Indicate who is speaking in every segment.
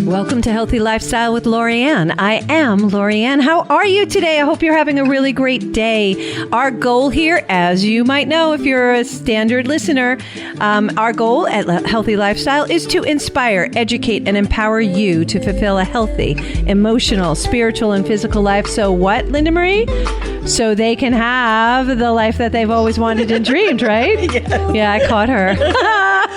Speaker 1: Welcome to Healthy Lifestyle with Lori Anne. I am Lori Anne. How are you today? I hope you're having a really great day. Our goal here, as you might know if you're a standard listener, our goal at Healthy Lifestyle is to inspire, educate, and empower you to fulfill a healthy, emotional, spiritual, and physical life. So what, Linda Marie? So they can have the life that they've always wanted and dreamed, right?
Speaker 2: Yes.
Speaker 1: Yeah, I caught her.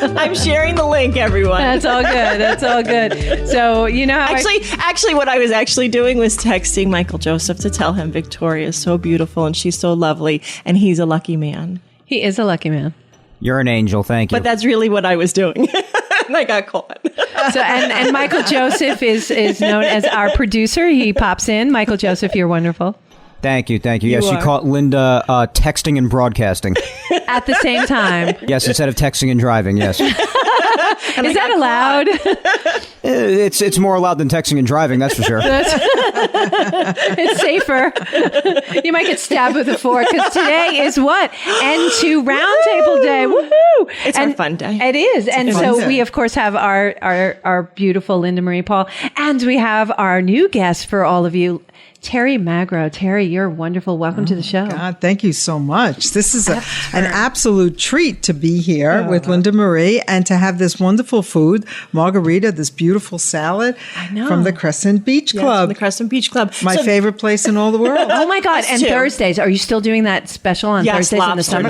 Speaker 2: I'm sharing the link, everyone.
Speaker 1: That's all good. That's all good. So, you know how
Speaker 2: actually, what I was actually doing was texting Michael Joseph to tell him Victoria is so beautiful and she's so lovely and he's a lucky man.
Speaker 1: He is a lucky man.
Speaker 3: You're an angel. Thank you.
Speaker 2: But that's really what I was doing. And I got caught.
Speaker 1: So, and Michael Joseph is known as our producer. He pops in. Michael Joseph, you're wonderful.
Speaker 3: Thank you. Yes, you caught Linda texting and broadcasting.
Speaker 1: At the same time.
Speaker 3: Yes, instead of texting and driving, yes.
Speaker 1: Is that allowed?
Speaker 3: It's more allowed than texting and driving, that's for sure.
Speaker 1: It's safer. You might get stabbed with a fork because today is what? N2 Roundtable Day. Woohoo!
Speaker 2: It's our fun day.
Speaker 1: It is. And so we, of course, have our beautiful Linda Marie Paul. And we have our new guest for all of you, Terrie Magro. Terrie, you're wonderful. Welcome to the show.
Speaker 4: God, thank you so much. This is an absolute treat to be here with Linda Marie and to have this wonderful food, margarita, this beautiful salad from the Crescent Beach Club.
Speaker 2: From the Crescent Beach Club.
Speaker 4: My favorite place in all the world.
Speaker 1: Oh my God. And Thursdays. Are you still doing that special on Thursdays in the summer?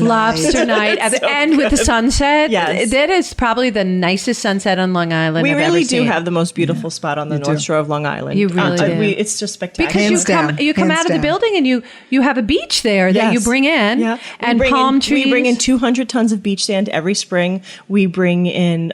Speaker 1: Lobster night. And with the sunset.
Speaker 2: Yes.
Speaker 1: That is probably the nicest sunset on Long Island
Speaker 2: We
Speaker 1: I've
Speaker 2: really
Speaker 1: ever
Speaker 2: do
Speaker 1: seen.
Speaker 2: have the most beautiful spot on the North Shore of Long Island.
Speaker 1: You really do.
Speaker 2: It's just spectacular.
Speaker 1: Because you come out of the building and you have a beach there that you bring in and palm trees.
Speaker 2: We bring in 200 tons of beach sand every spring. We bring in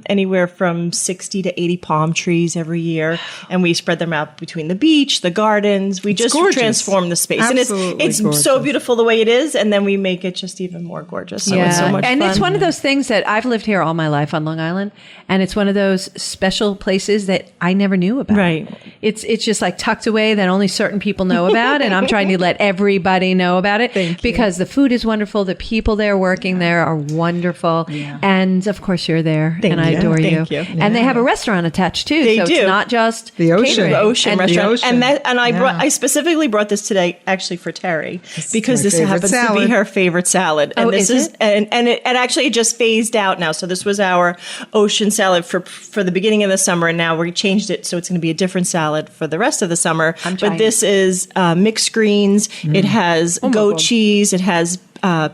Speaker 2: anywhere from 60 to 80 palm trees every year, and we spread them out between the beach, the gardens. We just transform the space.
Speaker 4: Absolutely
Speaker 2: and it's
Speaker 4: gorgeous.
Speaker 2: so beautiful the way it is, and then we make it just even more gorgeous. So it's so much
Speaker 1: and
Speaker 2: fun.
Speaker 1: it's one of those things that I've lived here all my life on Long Island, and it's one of those special places that I never knew about.
Speaker 2: Right.
Speaker 1: It's just like tucked away that only certain people know about, and I'm trying to let everybody know about it because the food is wonderful, the people there working there are wonderful, and of course you're there, and I adore you.
Speaker 2: Thank you.
Speaker 1: And they have a restaurant attached too,
Speaker 2: They
Speaker 1: so
Speaker 2: do.
Speaker 1: it's not just
Speaker 4: The ocean.
Speaker 1: catering.
Speaker 2: The ocean restaurant,
Speaker 4: the ocean.
Speaker 2: and I specifically brought this today actually for Terrie because
Speaker 4: my
Speaker 2: this
Speaker 4: favorite
Speaker 2: happens to
Speaker 4: salad.
Speaker 2: be her favorite salad. And
Speaker 1: Oh,
Speaker 2: this
Speaker 1: is it?
Speaker 2: and actually it just phased out now. So this was our ocean salad for the beginning of the summer, and now we changed it so it's going to be a different salad for the rest of the summer. But this is mixed greens. It has goat cheese. It has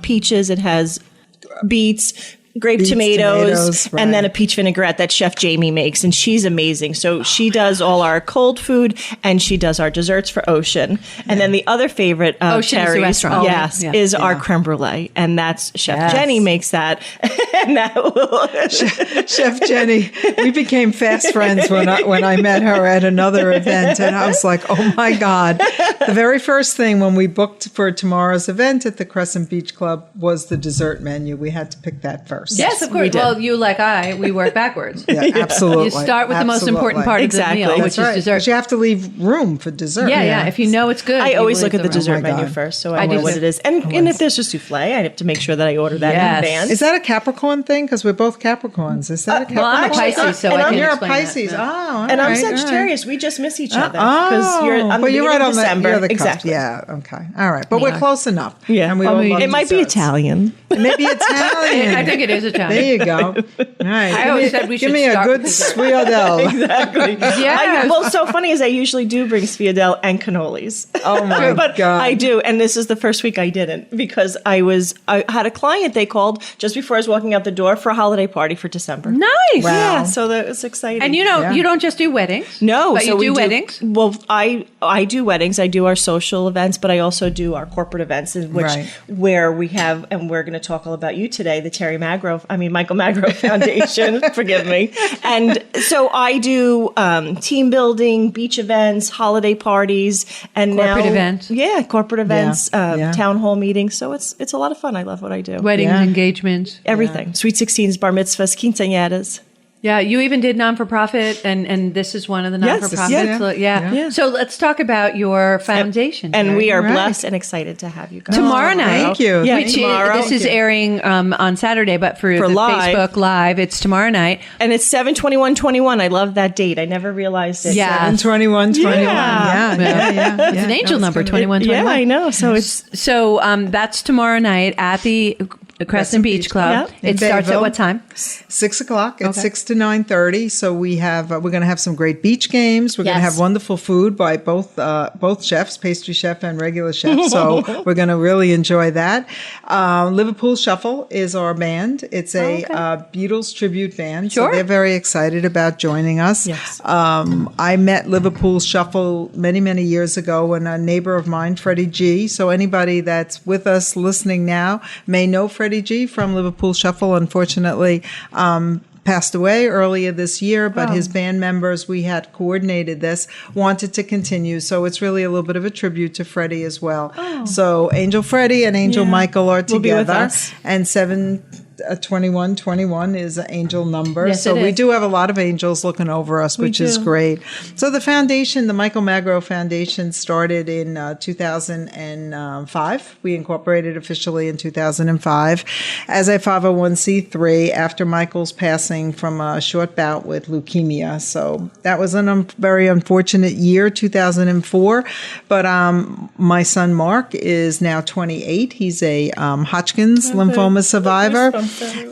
Speaker 2: peaches. It has beets. Grape tomatoes, and then a peach vinaigrette that Chef Jamie makes, and she's amazing. So she does all our cold food, and she does our desserts for Ocean. And then the other favorite of
Speaker 1: Ocean is the
Speaker 2: Terrie's,
Speaker 1: restaurant.
Speaker 2: is our creme brulee, and that's Chef Jenny makes that. And that
Speaker 4: Chef Jenny, we became fast friends when I met her at another event, and I was like, oh my God. The very first thing when we booked for tomorrow's event at the Crescent Beach Club was the dessert menu. We had to pick that first.
Speaker 1: Yes, of course. Well, you we work backwards.
Speaker 4: Yeah, absolutely.
Speaker 1: You start with the most important part of the meal, which is dessert.
Speaker 4: But you have to leave room for dessert.
Speaker 1: Yeah. If you know it's good.
Speaker 2: I always look at the
Speaker 1: room.
Speaker 2: dessert
Speaker 4: Oh my
Speaker 2: menu
Speaker 4: God.
Speaker 2: first, so I know what it is. And if there's a souffle, I have to make sure that I order that in advance.
Speaker 4: Is that a Capricorn thing? Because we're both Capricorns. Is that a Capricorn?
Speaker 1: Well, I'm a Pisces, so I can
Speaker 4: You're a
Speaker 1: explain
Speaker 4: Pisces.
Speaker 1: that.
Speaker 4: Oh, all
Speaker 2: And I'm
Speaker 4: right,
Speaker 2: Sagittarius. We just miss each other.
Speaker 4: Oh,
Speaker 2: you're on the
Speaker 4: you're right on
Speaker 2: December.
Speaker 4: you're the cusp.
Speaker 2: Exactly.
Speaker 4: Yeah, okay. All right. But we're close enough.
Speaker 2: Yeah.
Speaker 4: And we all love
Speaker 2: It might be
Speaker 4: desserts.
Speaker 2: Italian.
Speaker 4: It may be Italian.
Speaker 1: I think it is Italian.
Speaker 4: There you go. All right.
Speaker 1: I always said we should
Speaker 4: Give me a
Speaker 1: start
Speaker 4: good
Speaker 1: with dessert.
Speaker 4: sfriadelle.
Speaker 2: Exactly.
Speaker 1: Yeah.
Speaker 2: Well, so funny is I usually do bring sfriadelle and cannolis.
Speaker 4: Oh my
Speaker 2: But
Speaker 4: God.
Speaker 2: I do, and this is the first week I didn't because I had a client they called just before I was walking out the door for a holiday party for December.
Speaker 1: Nice.
Speaker 4: Wow.
Speaker 2: Yeah, so that was exciting.
Speaker 1: And you don't just do weddings.
Speaker 2: No,
Speaker 1: but
Speaker 2: so
Speaker 1: you
Speaker 2: we
Speaker 1: do weddings.
Speaker 2: Well, I do weddings. I do our social events, but I also do our corporate events, in which where we have, and we're going to talk all about you today, the Michael Magro Foundation. Forgive me. And so I do team building, beach events, holiday parties, and
Speaker 1: Corporate events.
Speaker 2: Yeah, corporate events,
Speaker 4: Yeah.
Speaker 2: town hall meetings. So it's a lot of fun. I love what I do.
Speaker 1: Weddings, engagements.
Speaker 2: Everything. Sweet 16s, bar mitzvahs, quinceañeras.
Speaker 1: Yeah, you even did non-for-profit, and this is one of the non-for-profits.
Speaker 2: Yeah.
Speaker 1: So let's talk about your foundation.
Speaker 2: And we are blessed and excited to have you guys.
Speaker 1: Tomorrow night.
Speaker 4: Thank you.
Speaker 2: Yeah,
Speaker 1: Which this is airing on Saturday, but for the
Speaker 2: live.
Speaker 1: Facebook Live, it's tomorrow night.
Speaker 2: And it's 7/21/21. I love that date. I never realized it.
Speaker 1: Yeah.
Speaker 4: 7/21/21.
Speaker 2: Yeah.
Speaker 1: It's an angel number, 21/21.
Speaker 2: Yeah, I know. So it's
Speaker 1: that's tomorrow night at the Crescent Beach Club.
Speaker 2: Yeah.
Speaker 1: It starts at what time?
Speaker 4: 6 o'clock. It's 6 to 9:30. So we have we're going to have some great beach games. We're going to have wonderful food by both chefs, pastry chef and regular chef. So we're going to really enjoy that. Liverpool Shuffle is our band. It's a Beatles tribute band.
Speaker 1: Sure.
Speaker 4: So they're very excited about joining us.
Speaker 2: Yes.
Speaker 4: I met Liverpool Shuffle many years ago when a neighbor of mine, Freddie G. So anybody that's with us listening now may know Freddie G from Liverpool Shuffle. Unfortunately, passed away earlier this year, but his band members, we had coordinated this, wanted to continue. So it's really a little bit of a tribute to Freddie as well. So Angel Freddie and Angel Michael are together.
Speaker 2: Will be with us.
Speaker 4: And 7/21/21 is an angel number.
Speaker 1: Yes,
Speaker 4: so
Speaker 1: it
Speaker 4: we
Speaker 1: is.
Speaker 4: do have a lot of angels looking over us, which is great. So the foundation, the Michael Magro Foundation, started in 2005. We incorporated officially in 2005 as a 501c3 after Michael's passing from a short bout with leukemia. So that was a very unfortunate year, 2004. But my son Mark is now 28. He's a Hodgkin's lymphoma survivor.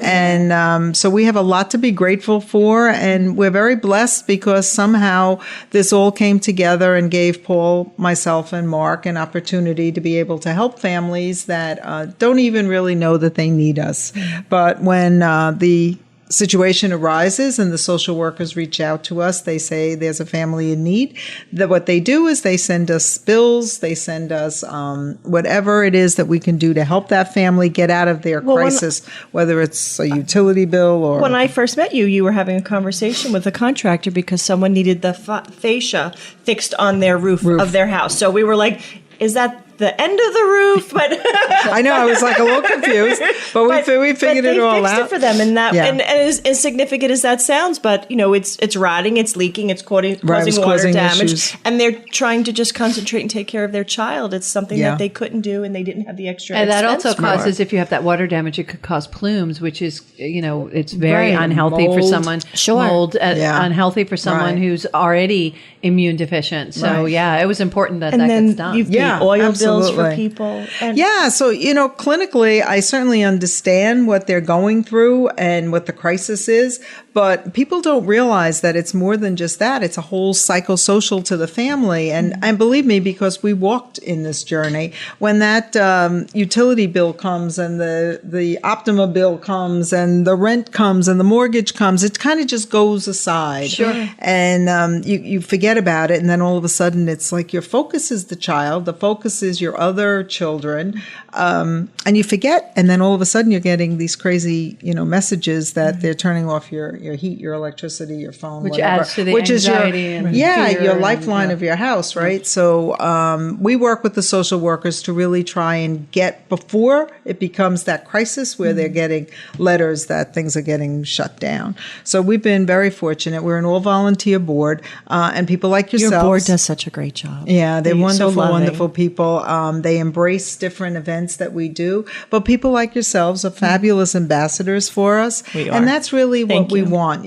Speaker 4: And so we have a lot to be grateful for, and we're very blessed because somehow this all came together and gave Paul, myself, and Mark an opportunity to be able to help families that don't even really know that they need us. But when the situation arises and the social workers reach out to us, they say there's a family in need. That what they do is they send us bills, they send us whatever it is that we can do to help that family get out of their crisis, whether it's a utility bill or...
Speaker 2: When I first met you, you were having a conversation with a contractor because someone needed the fascia fixed on their roof of their house. So we were like, is that the end of the roof? But
Speaker 4: I know, I was like a little confused, but we figured it all out.
Speaker 2: They fixed it for them, and that and as insignificant as that sounds, but it's rotting, it's leaking, it's causing water damage,
Speaker 4: issues.
Speaker 2: and they're trying to just concentrate and take care of their child. It's something that they couldn't do, and they didn't have the extra.
Speaker 1: And that
Speaker 2: expense
Speaker 1: also
Speaker 2: for.
Speaker 1: causes, if you have that water damage, it could cause plumes, which is, it's very unhealthy for someone. Mold, unhealthy for someone who's already immune deficient. So it was important that gets done.
Speaker 2: You've the oil bills for people.
Speaker 4: So, clinically, I certainly understand what they're going through and what the crisis is, but people don't realize that it's more than just that. It's a whole psychosocial to the family. And believe me, because we walked in this journey, when that utility bill comes and the Optima bill comes and the rent comes and the mortgage comes, it kind of just goes aside.
Speaker 1: Sure.
Speaker 4: And you forget about it. And then all of a sudden, it's like your focus is the child. The focus is your other children. And you forget. And then all of a sudden, you're getting these crazy, messages that they're turning off your heat, your electricity, your phone,
Speaker 1: which
Speaker 4: whatever.
Speaker 1: adds to the anxiety and fear
Speaker 4: your lifeline of your house, right? So we work with the social workers to really try and get before it becomes that crisis where they're getting letters that things are getting shut down. So we've been very fortunate. We're an all-volunteer board, and people like yourselves.
Speaker 2: Your board does such a great job.
Speaker 4: Yeah, they're wonderful,
Speaker 2: so
Speaker 4: wonderful people. They embrace different events that we do, but people like yourselves are fabulous ambassadors for us.
Speaker 2: We are.
Speaker 4: And that's really what we want.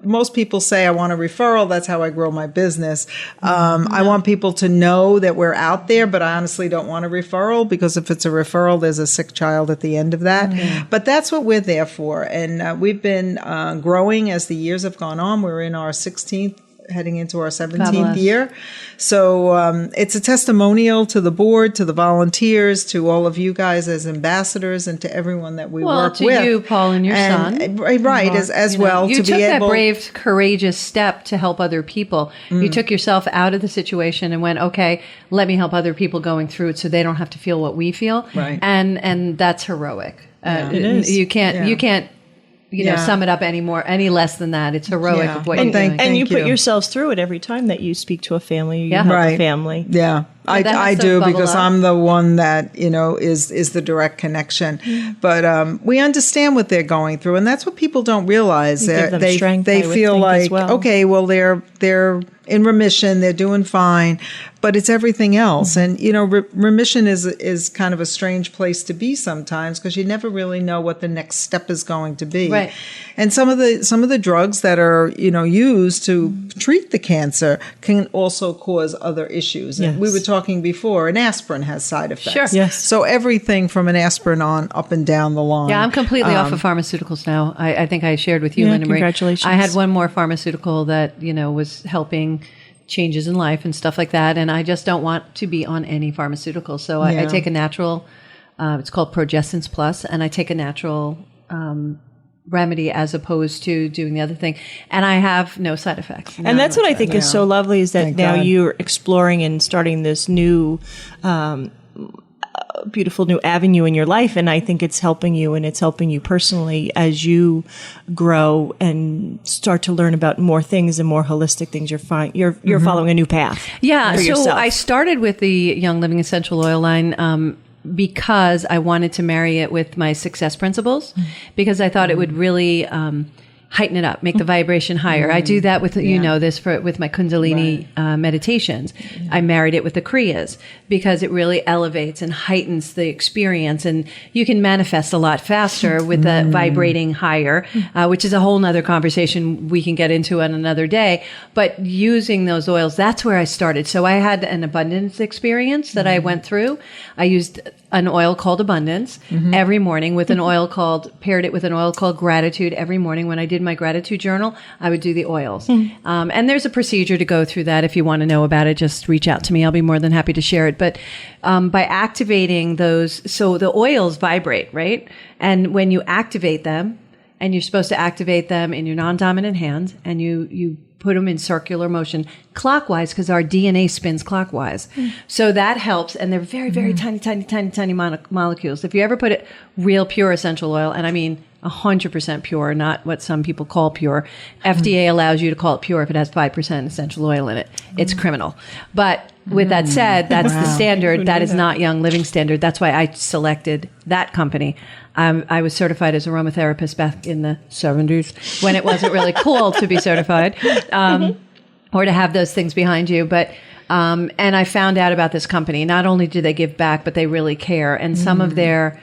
Speaker 5: most people say, I want a referral. That's how I grow my business. I want people to know that we're out there, but I honestly don't want a referral, because if it's a referral, there's a sick child at the end of that. Mm-hmm. But that's what we're there for. And we've been growing as the years have gone on. We're in our 16th, heading into our 17th year. So it's a testimonial to the board, to the volunteers, to all of you guys as ambassadors, and to everyone that we work with.
Speaker 1: Well, to you, Paul, and your son.
Speaker 5: Right, as well.
Speaker 1: You took that brave, courageous step to help other people. You took yourself out of the situation and went, okay, let me help other people going through it so they don't have to feel what we feel.
Speaker 5: Right.
Speaker 1: And that's heroic.
Speaker 5: It is.
Speaker 1: You can't sum it up any less than that. It's heroic of what you're doing.
Speaker 2: And you put yourselves through it every time that you speak to a family, or you help a family.
Speaker 5: Yeah. I do, because I'm the one that, is the direct connection. But we understand what they're going through, and that's what people don't realize. They feel like, okay, well, they're in remission, they're doing fine, but it's everything else. And, remission is kind of a strange place to be sometimes, because you never really know what the next step is going to be.
Speaker 1: Right.
Speaker 5: And some of the drugs that are, used to treat the cancer can also cause other issues. And we were talking before, an aspirin has side effects.
Speaker 1: Sure.
Speaker 2: Yes.
Speaker 5: So everything from an aspirin on up and down the line.
Speaker 1: Yeah, I'm completely off of pharmaceuticals now. I think I shared with you, Linda Marie.
Speaker 2: Congratulations.
Speaker 1: I had one more pharmaceutical that, was helping changes in life and stuff like that. And I just don't want to be on any pharmaceutical. So I take a natural, it's called Progestins Plus, and I take a natural remedy as opposed to doing the other thing. And I have no side effects.
Speaker 2: And that's what I think is so lovely, is that
Speaker 5: Thank
Speaker 2: now
Speaker 5: God.
Speaker 2: you're exploring and starting this new, beautiful new avenue in your life. And I think it's helping you, and it's helping you personally as you grow and start to learn about more things and more holistic things. You're following a new path.
Speaker 1: Yeah.
Speaker 2: For
Speaker 1: So
Speaker 2: yourself.
Speaker 1: I started with the Young Living Essential Oil line, because I wanted to marry it with my success principles, because I thought it would really heighten it up, make the vibration higher. I do that with, with my Kundalini meditations. I married it with the Kriyas, because it really elevates and heightens the experience, and you can manifest a lot faster with the vibrating higher, which is a whole nother conversation we can get into on another day. But using those oils, that's where I started. So I had an abundance experience that I went through. I used an oil called Abundance every morning with paired it with an oil called Gratitude every morning. When I did my gratitude journal, I would do the oils. And there's a procedure to go through that. If you want to know about it, just reach out to me. I'll be more than happy to share it. But by activating those, so the oils vibrate, right? And when you activate them, and you're supposed to activate them in your non-dominant hand, and you put them in circular motion clockwise, because our DNA spins clockwise. So that helps. And they're very, very tiny molecules. If you ever put it real pure essential oil, and I mean 100% pure, not what some people call pure. FDA allows you to call it pure if it has 5% essential oil in it. It's criminal. But with that said, that's the standard. That is not Young Living standard. That's why I selected that company. I was certified as aromatherapist back in the 70s, when it wasn't really cool to be certified, or to have those things behind you. But and I found out about this company. Not only do they give back, but they really care. And some of their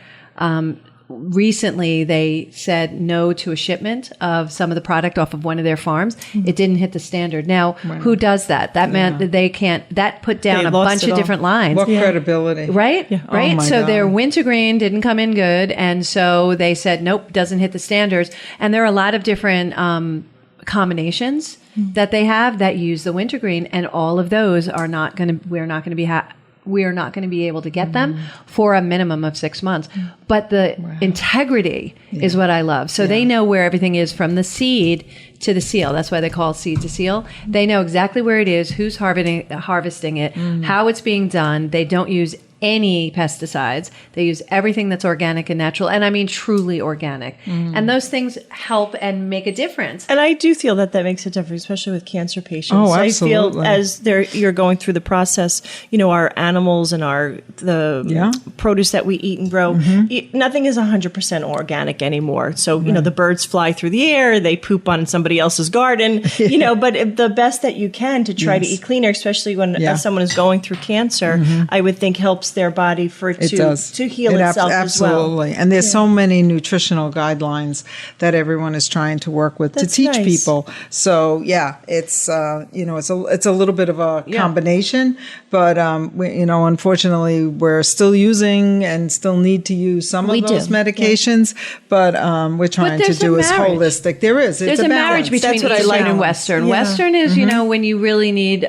Speaker 1: recently they said no to a shipment of some of the product off of one of their farms. It didn't hit the standard. Now, who does that? That meant that they can't, that put down a bunch of different lines.
Speaker 5: What credibility?
Speaker 1: Right?
Speaker 5: Yeah.
Speaker 1: Right?
Speaker 5: Oh my
Speaker 1: so
Speaker 5: God.
Speaker 1: their wintergreen didn't come in good. And so they said, nope, doesn't hit the standards. And there are a lot of different combinations that they have that use the wintergreen. And all of those are not going to, we're not going to be able to get them for a minimum of 6 months. But the integrity is what I love. So they know where everything is from the seed to the seal. That's why they call it seed to seal. They know exactly where it is, who's harvesting it, how it's being done. They don't use any pesticides. They use everything that's organic and natural, and I mean truly organic. And those things help and make a difference.
Speaker 2: And I do feel that makes a difference, especially with cancer patients.
Speaker 5: Oh, absolutely.
Speaker 2: I feel as you're going through the process, our animals and the produce that we eat and grow, nothing is 100% organic anymore. So, the birds fly through the air, they poop on somebody else's garden, but the best that you can to try to eat cleaner, especially when someone is going through cancer, I would think helps their body for it to heal itself as well.
Speaker 5: Absolutely. And there's so many nutritional guidelines that everyone is trying to work with to teach people. So it's it's a little bit of a combination, but unfortunately we're still using and still need to use some of those medications, but we're trying to do is holistic. There's
Speaker 1: a marriage between Eastern and Western. Western is when you really need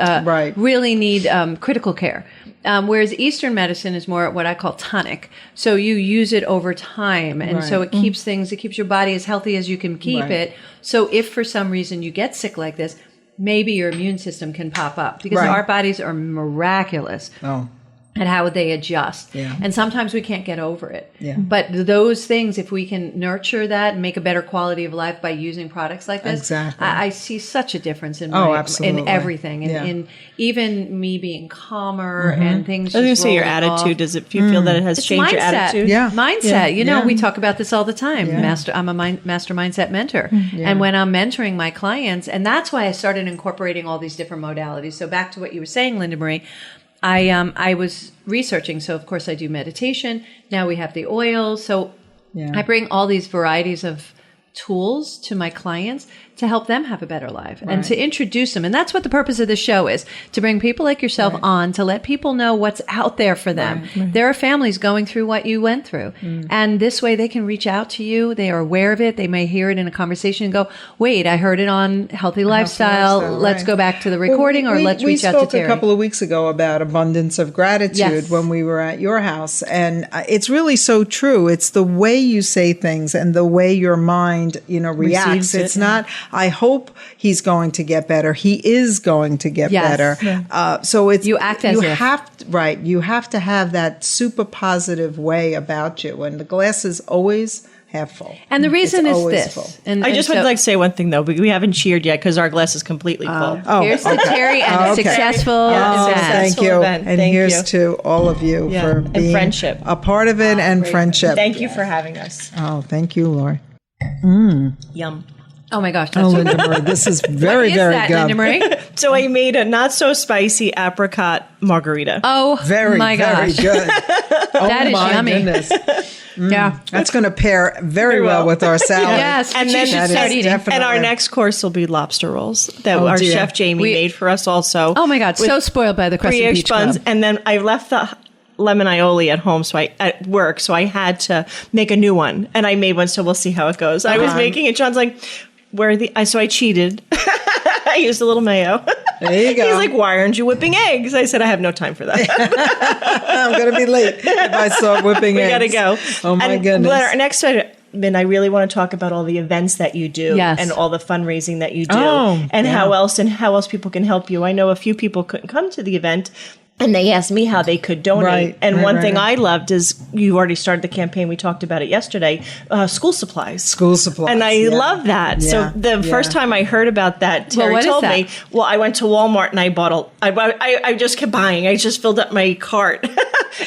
Speaker 1: critical care. Whereas Eastern medicine is more what I call tonic. So you use it over time. And so it keeps it keeps your body as healthy as you can keep it. So if for some reason you get sick like this, maybe your immune system can pop up because our bodies are miraculous. and how would they adjust.
Speaker 5: Yeah.
Speaker 1: And sometimes we can't get over it.
Speaker 5: Yeah.
Speaker 1: But those things, if we can nurture that and make a better quality of life by using products like this,
Speaker 5: Exactly.
Speaker 1: I see such a difference in
Speaker 5: absolutely.
Speaker 1: in everything.
Speaker 5: Yeah.
Speaker 1: In even me being calmer and things.
Speaker 2: I was going to
Speaker 1: just
Speaker 2: say your
Speaker 1: rolling
Speaker 2: attitude.
Speaker 1: off.
Speaker 2: Does it? Do you feel that it has
Speaker 1: It's
Speaker 2: changed
Speaker 1: mindset.
Speaker 2: your attitude?
Speaker 5: Yeah.
Speaker 1: Mindset. You know,
Speaker 5: Yeah.
Speaker 1: we talk about this all the time.
Speaker 5: Yeah.
Speaker 1: I'm a master mindset mentor. And when I'm mentoring my clients, and that's why I started incorporating all these different modalities. So back to what you were saying, Linda Marie, I was researching. So of course I do meditation. Now we have the oils. So I bring all these varieties of tools to my clients to help them have a better life and to introduce them. And that's what the purpose of the show is, to bring people like yourself on, to let people know what's out there for them. There are families going through what you went through. And this way they can reach out to you. They are aware of it. They may hear it in a conversation and go, wait, I heard it on Healthy Lifestyle. Let's go back to the recording let's reach out to Terrie.
Speaker 5: We spoke a couple of weeks ago about abundance of gratitude when we were at your house. And it's really so true. It's the way you say things and the way your mind, reacts. It's not, I hope he's going to get better. He is going to get better. So it's
Speaker 1: you act as if.
Speaker 5: You have to have that super positive way about you, and the glass is always half full.
Speaker 1: And the reason is this.
Speaker 5: Full.
Speaker 1: And
Speaker 2: I just would like to say one thing though, but we haven't cheered yet because our glass is completely full.
Speaker 1: Here's to Terrie and a successful event.
Speaker 5: Thank you.
Speaker 2: Event.
Speaker 5: And
Speaker 2: Thank
Speaker 5: here's
Speaker 2: you.
Speaker 5: to all of you for
Speaker 2: And
Speaker 5: being
Speaker 2: friendship.
Speaker 5: a part of it and friendship.
Speaker 2: Thank you for having us.
Speaker 5: Oh, thank you, Lori.
Speaker 2: Yum.
Speaker 1: Oh my gosh.
Speaker 5: Oh,
Speaker 1: That's
Speaker 5: Linda Marie, this is very,
Speaker 1: what is
Speaker 5: very
Speaker 1: that,
Speaker 5: good.
Speaker 1: Linda Marie?
Speaker 2: So I made a not so spicy apricot margarita.
Speaker 1: Oh
Speaker 5: Very,
Speaker 1: my gosh.
Speaker 5: very good.
Speaker 1: That is yummy.
Speaker 5: Goodness.
Speaker 1: Yeah.
Speaker 5: That's going to pair very well with our salad.
Speaker 1: Yes.
Speaker 2: And
Speaker 1: you
Speaker 2: then
Speaker 1: should
Speaker 5: that
Speaker 1: start
Speaker 5: is
Speaker 1: eating.
Speaker 5: definitely-
Speaker 2: And our next course will be lobster rolls that
Speaker 5: Oh,
Speaker 2: our
Speaker 5: dear.
Speaker 2: chef Jamie made for us also.
Speaker 1: Oh my God. So spoiled by the Crescent
Speaker 2: brioche
Speaker 1: Beach
Speaker 2: buns.
Speaker 1: Club.
Speaker 2: And then I left the lemon aioli at home, at work, so I had to make a new one. And I made one, so we'll see how it goes. I was making it. John's like, so I cheated. I used a little mayo.
Speaker 5: There you go.
Speaker 2: He's like, why aren't you whipping eggs? I said, I have no time for that.
Speaker 5: I'm going to be late if I start whipping eggs.
Speaker 2: We got to go.
Speaker 5: Oh, my
Speaker 2: and
Speaker 5: goodness.
Speaker 2: Our next segment, I really want to talk about all the events that you do and all the fundraising that you do and how else people can help you. I know a few people couldn't come to the event. And they asked me how they could donate. One thing I loved is you already started the campaign. We talked about it yesterday. School supplies.
Speaker 5: School supplies.
Speaker 2: And I love that.
Speaker 5: Yeah.
Speaker 2: So the first time I heard about that, Terrie told me, well, I went to Walmart and I bought I just kept buying. I just filled up my cart.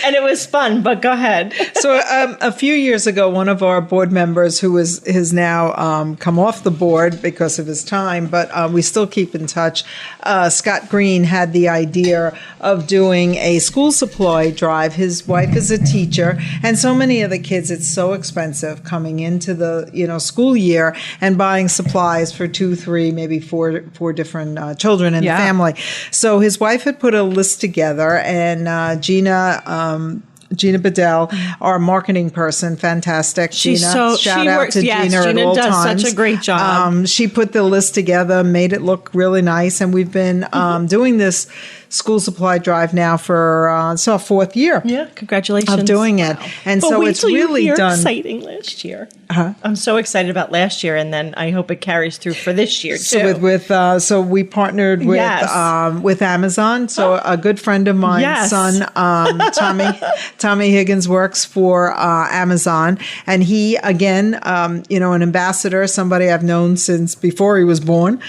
Speaker 2: And it was fun, but go ahead.
Speaker 5: So a few years ago, one of our board members who has now come off the board because of his time, but we still keep in touch, Scott Green had the idea of doing a school supply drive. His wife is a teacher, and so many of the kids, it's so expensive coming into the school year and buying supplies for 2, 3, maybe four different children in the family. So his wife had put a list together, and Gina Bedell, our marketing person, fantastic.
Speaker 2: She's
Speaker 5: Gina, shout out to Gina at all
Speaker 2: does
Speaker 5: times.
Speaker 2: such a great job.
Speaker 5: She put the list together, made it look really nice, and we've been doing this school supply drive now for it's our 4th year.
Speaker 2: Yeah, congratulations
Speaker 5: of doing it, and
Speaker 2: but
Speaker 5: so
Speaker 2: wait
Speaker 5: it's
Speaker 2: till
Speaker 5: really
Speaker 2: you hear
Speaker 5: done.
Speaker 2: Exciting last year. I'm so excited about last year, and then I hope it carries through for this year too.
Speaker 5: So we partnered with Amazon. So a good friend of mine's son, Tommy Higgins, works for Amazon, and he again, an ambassador, somebody I've known since before he was born.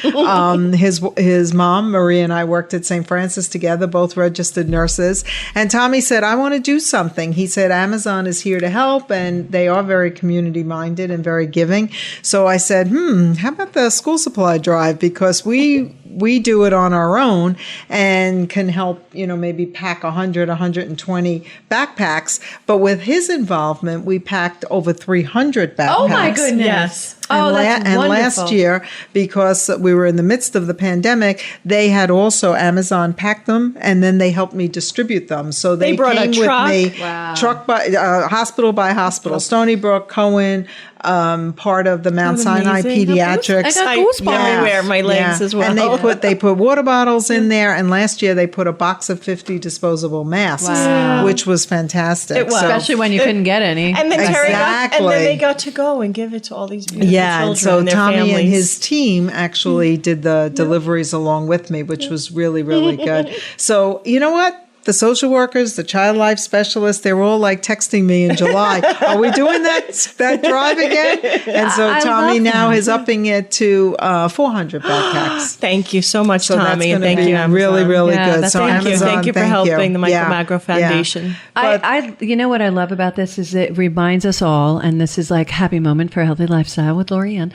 Speaker 5: His mom Maria and I worked at St. Francis together, both registered nurses. And Tommy said, I want to do something. He said, Amazon is here to help, and they are very community minded and very giving. So I said, how about the school supply drive? Because we do it on our own and can help, maybe pack 100, 120 backpacks. But with his involvement, we packed over 300 backpacks.
Speaker 1: Oh my goodness.
Speaker 2: Yes.
Speaker 1: Oh, that's
Speaker 5: and
Speaker 1: wonderful.
Speaker 5: last year, because we were in the midst of the pandemic, they had also Amazon packed them, and then they helped me distribute them. So they
Speaker 2: brought
Speaker 5: came
Speaker 2: a truck?
Speaker 5: with me, truck by hospital by hospital, Stony Brook, Cohen, part of the Mount Sinai
Speaker 2: amazing.
Speaker 5: Pediatrics.
Speaker 1: I got goosebumps.
Speaker 2: Everywhere, my legs as well.
Speaker 5: And they put water bottles in there, and last year they put a box of 50 disposable masks, which was fantastic.
Speaker 2: It was.
Speaker 1: Especially when you couldn't get any.
Speaker 2: And then
Speaker 5: Exactly.
Speaker 2: and then they got to go and give it to all these beautiful
Speaker 5: and
Speaker 2: children
Speaker 5: so
Speaker 2: and their
Speaker 5: Tommy
Speaker 2: families.
Speaker 5: and his team actually did the deliveries along with me, which was really, really good. So you know what? the social workers, the child life specialists, they were all like texting me in July, are we doing that drive again? And so Tommy now is upping it to 400 backpacks.
Speaker 2: Thank you so much,
Speaker 5: So
Speaker 2: Tommy.
Speaker 5: that's
Speaker 2: And thank you, Amazon.
Speaker 5: really, really good.
Speaker 1: that's
Speaker 5: So
Speaker 1: thank you.
Speaker 5: Amazon,
Speaker 2: Thank you for helping the Michael Magro Foundation.
Speaker 1: I you know what I love about this is it reminds us all, and this is like happy moment for a healthy lifestyle with Lori Anne,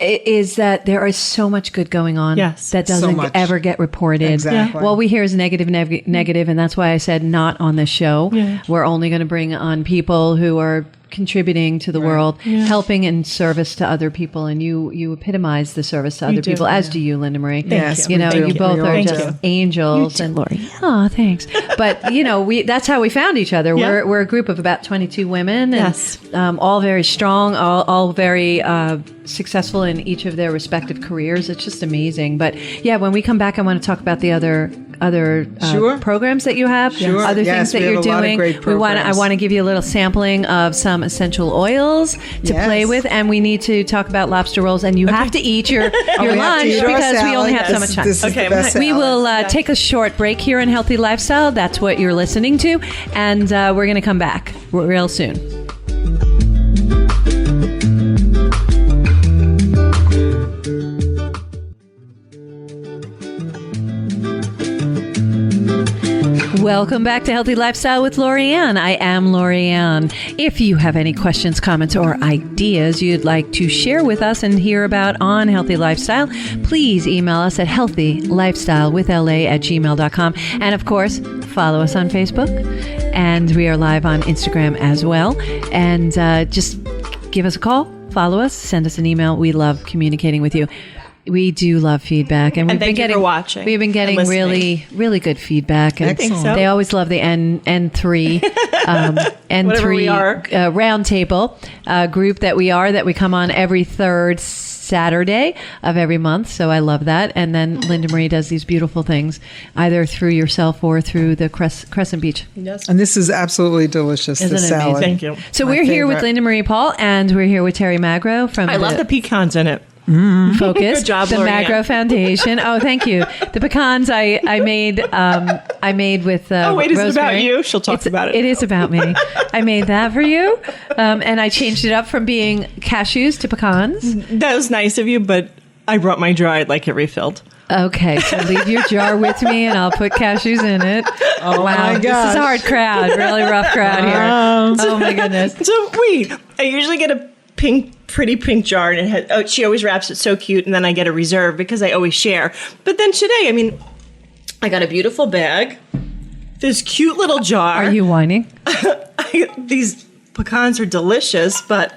Speaker 1: is that there is so much good going on
Speaker 2: Yes,
Speaker 1: that
Speaker 5: so
Speaker 1: doesn't
Speaker 5: much.
Speaker 1: ever get reported.
Speaker 5: Exactly.
Speaker 1: Well, we hear is negative, and that's why I said not on this show.
Speaker 2: Yeah.
Speaker 1: We're only going to bring on people who are contributing to the world, helping in service to other people, and you epitomize the service to other
Speaker 2: do,
Speaker 1: people, as do you, Linda Marie.
Speaker 5: Yes,
Speaker 1: you
Speaker 5: we
Speaker 1: know,
Speaker 5: do.
Speaker 1: you both
Speaker 5: We
Speaker 1: are
Speaker 5: all
Speaker 1: just
Speaker 5: do.
Speaker 1: angels. And Lori, oh, thanks. But you know, that's how we found each other.
Speaker 2: Yeah.
Speaker 1: We're a group of about 22 women, and
Speaker 2: Yes.
Speaker 1: all very strong, all very successful in each of their respective careers. It's just amazing. But yeah, when we come back, I want to talk about the other
Speaker 5: Sure.
Speaker 1: programs that you have,
Speaker 5: Sure.
Speaker 1: other
Speaker 5: Yes,
Speaker 1: things that
Speaker 5: we have
Speaker 1: you're
Speaker 5: a lot of
Speaker 1: doing.
Speaker 5: great
Speaker 1: I
Speaker 5: programs.
Speaker 1: want to give you a little sampling of some essential oils to
Speaker 5: Yes.
Speaker 1: play with, and we need to talk about lobster rolls. And you have to eat your
Speaker 5: We have to
Speaker 1: lunch
Speaker 5: eat our
Speaker 1: because we only
Speaker 5: salad.
Speaker 1: have so much time.
Speaker 5: This is
Speaker 2: Okay,
Speaker 5: the best
Speaker 1: We
Speaker 5: salad.
Speaker 1: will take a short break here in Healthy Lifestyle. That's what you're listening to. And we're going to come back real soon. Welcome back to Healthy Lifestyle with Lori Anne. I am Lori Anne. If you have any questions, comments, or ideas you'd like to share with us and hear about on Healthy Lifestyle, please email us at healthylifestylewithla@gmail.com. And of course, follow us on Facebook. And we are live on Instagram as well. And just give us a call, follow us, send us an email. We love communicating with you. We do love feedback, and we've
Speaker 2: thank
Speaker 1: been
Speaker 2: you
Speaker 1: getting
Speaker 2: for watching
Speaker 1: We've been getting
Speaker 2: and listening.
Speaker 1: really good feedback. And
Speaker 5: Excellent.
Speaker 2: so.
Speaker 1: They always love the N3
Speaker 2: Whatever we are.
Speaker 1: roundtable group that we come on every third Saturday of every month. So I love that. And then Linda Marie does these beautiful things either through yourself or through the Crescent Beach.
Speaker 2: Yes.
Speaker 5: And this is absolutely delicious,
Speaker 1: Isn't
Speaker 5: the
Speaker 1: it
Speaker 5: salad.
Speaker 1: amazing?
Speaker 2: Thank you.
Speaker 1: So
Speaker 5: My
Speaker 1: we're here with
Speaker 5: favorite.
Speaker 1: Linda Marie Paul, and we're here with Terrie Magro from
Speaker 2: I love the pecans in it.
Speaker 1: Focus.
Speaker 2: Good job,
Speaker 1: the
Speaker 2: Lori
Speaker 1: Magro
Speaker 2: Anne.
Speaker 1: Foundation. Oh, thank you. The pecans I made with
Speaker 2: Oh, wait, is it about
Speaker 1: rosemary.
Speaker 2: you? She'll talk about it.
Speaker 1: It is about me. I made that for you, and I changed it up from being cashews to pecans.
Speaker 2: That was nice of you, but I brought my jar. I'd like it refilled.
Speaker 1: Okay, so leave your jar with me, and I'll put cashews in it.
Speaker 5: Oh,
Speaker 1: wow,
Speaker 5: my
Speaker 1: this is
Speaker 5: gosh.
Speaker 1: a hard crowd. Really rough crowd here. Oh my goodness.
Speaker 2: So wait, I usually get a pretty pink jar, and it has, she always wraps it so cute, and then I get a reserve because I always share. But then today, I mean, I got a beautiful bag, this cute little jar.
Speaker 1: Are you whining?
Speaker 2: These pecans are delicious, but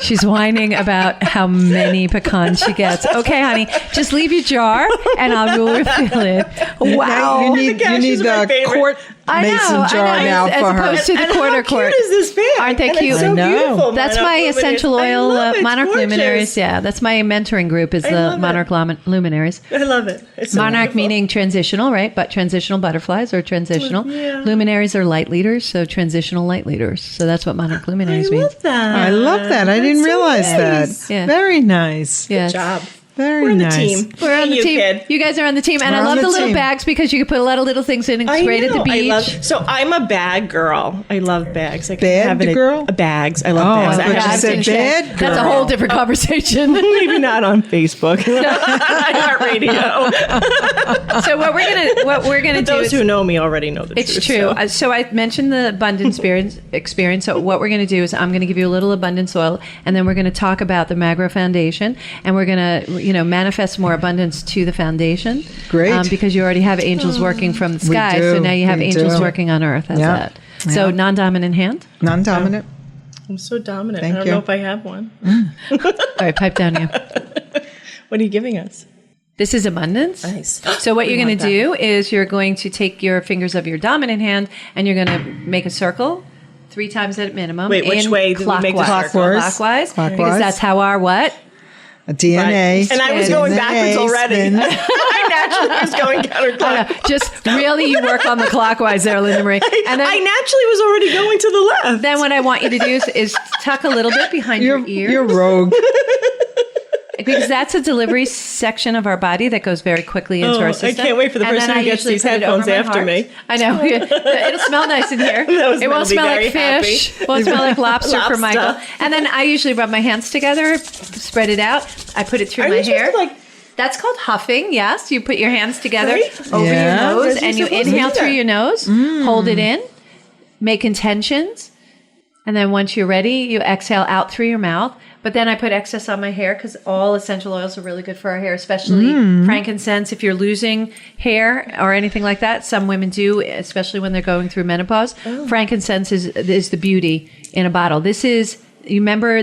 Speaker 1: She's whining about how many pecans she gets. Okay, honey, just leave your jar and I will refill it. Wow.
Speaker 5: You need
Speaker 2: cashews are my
Speaker 5: the
Speaker 2: favorite.
Speaker 5: quart mason jar now
Speaker 1: as
Speaker 5: for her.
Speaker 1: opposed to the
Speaker 2: and
Speaker 1: quarter
Speaker 2: how
Speaker 1: quart.
Speaker 2: cute is this bag?
Speaker 1: Aren't they
Speaker 2: And
Speaker 1: cute?
Speaker 2: It's so
Speaker 5: I know.
Speaker 2: beautiful.
Speaker 1: That's
Speaker 2: Monarch
Speaker 1: my
Speaker 2: Luminaries.
Speaker 1: essential
Speaker 2: I
Speaker 1: oil
Speaker 2: love it. It's
Speaker 1: Monarch
Speaker 2: gorgeous.
Speaker 1: Luminaries. Yeah, that's my mentoring group is the
Speaker 2: love it.
Speaker 1: Monarch Luminaries.
Speaker 2: I love it. It's so
Speaker 1: Monarch
Speaker 2: beautiful.
Speaker 1: meaning transitional, right? But transitional butterflies are transitional.
Speaker 2: Yeah.
Speaker 1: Luminaries are light leaders, so transitional light leaders. So that's what Monarch
Speaker 2: I
Speaker 1: Luminaries means.
Speaker 2: love that.
Speaker 5: I love that. I didn't
Speaker 2: That's so
Speaker 5: realize
Speaker 2: nice.
Speaker 5: that.
Speaker 1: Yeah.
Speaker 5: Very nice.
Speaker 1: Yes.
Speaker 2: Job.
Speaker 5: Very
Speaker 2: We're on the
Speaker 5: nice.
Speaker 2: team.
Speaker 1: We're on the
Speaker 2: you,
Speaker 1: team.
Speaker 2: Kid.
Speaker 1: You guys are on the team, and
Speaker 5: We're
Speaker 1: I
Speaker 5: on
Speaker 1: love
Speaker 5: the
Speaker 1: the little
Speaker 5: team.
Speaker 1: bags because you can put a lot of little things in. It's
Speaker 2: I
Speaker 1: great at the
Speaker 2: know.
Speaker 1: beach.
Speaker 2: So I'm a bag girl. I love bags. I can
Speaker 5: Bad
Speaker 2: have it
Speaker 5: girl?
Speaker 2: bags. I love
Speaker 5: Oh,
Speaker 2: bags.
Speaker 5: I thought you
Speaker 2: have
Speaker 5: said
Speaker 2: to-
Speaker 5: bad
Speaker 1: That's a
Speaker 5: girl.
Speaker 1: whole different conversation.
Speaker 2: Maybe not on Facebook. iHeartRadio.
Speaker 1: So what we're gonna do
Speaker 2: Those
Speaker 1: is
Speaker 2: who know me already know the
Speaker 1: it's
Speaker 2: truth.
Speaker 1: true.
Speaker 2: so.
Speaker 1: So I mentioned the abundance experience. So what we're going to do is I'm going to give you a little abundance oil, and then we're going to talk about the Magro Foundation, and we're going to manifest more abundance to the foundation.
Speaker 5: Great.
Speaker 1: Because you already have angels working from the
Speaker 5: We
Speaker 1: sky,
Speaker 5: do.
Speaker 1: so now you have
Speaker 5: We
Speaker 1: angels
Speaker 5: do.
Speaker 1: working on earth. That's
Speaker 5: Yeah.
Speaker 1: that. So
Speaker 5: Yeah.
Speaker 1: non-dominant hand.
Speaker 5: Non-dominant.
Speaker 2: I'm so dominant.
Speaker 5: Thank
Speaker 2: I don't
Speaker 5: you.
Speaker 2: know if I have one.
Speaker 1: All right, pipe down you.
Speaker 2: What are you giving us?
Speaker 1: This is abundance.
Speaker 2: Nice.
Speaker 1: So what
Speaker 2: We
Speaker 1: you're going to
Speaker 2: want
Speaker 1: do is you're going to take your fingers of your dominant hand and you're going to make a circle 3 times at minimum.
Speaker 2: Wait, which
Speaker 1: in
Speaker 2: way do we make the
Speaker 1: clockwise.
Speaker 5: circle?
Speaker 1: Clockwise.
Speaker 5: Clockwise.
Speaker 1: Because that's how our what?
Speaker 5: A DNA.
Speaker 2: And I was
Speaker 1: spin.
Speaker 2: going
Speaker 5: DNA
Speaker 2: backwards already.
Speaker 5: spin.
Speaker 2: I naturally was going counterclockwise.
Speaker 1: Just really you work on the clockwise there, Linda Marie. And
Speaker 2: I
Speaker 1: then,
Speaker 2: naturally was already going to the left.
Speaker 1: then what I want you to do is tuck a little bit behind your ear.
Speaker 5: You're rogue.
Speaker 1: because that's a delivery section of our body that goes very quickly into our system.
Speaker 2: I can't wait for the person who gets these headphones after me.
Speaker 1: I know. It'll smell nice in here. It won't smell like fish. It won't smell like lobster for Michael. And then I usually rub my hands together, spread it out. I put it through my hair. That's called huffing, yes. You put your hands together over your nose and you inhale through your nose, hold it in, make intentions, and then once you're ready, you exhale out through your mouth. But then I put excess on my hair because all essential oils are really good for our hair, especially frankincense. If you're losing hair or anything like that, some women do, especially when they're going through menopause. Frankincense is the beauty in a bottle. This is, you remember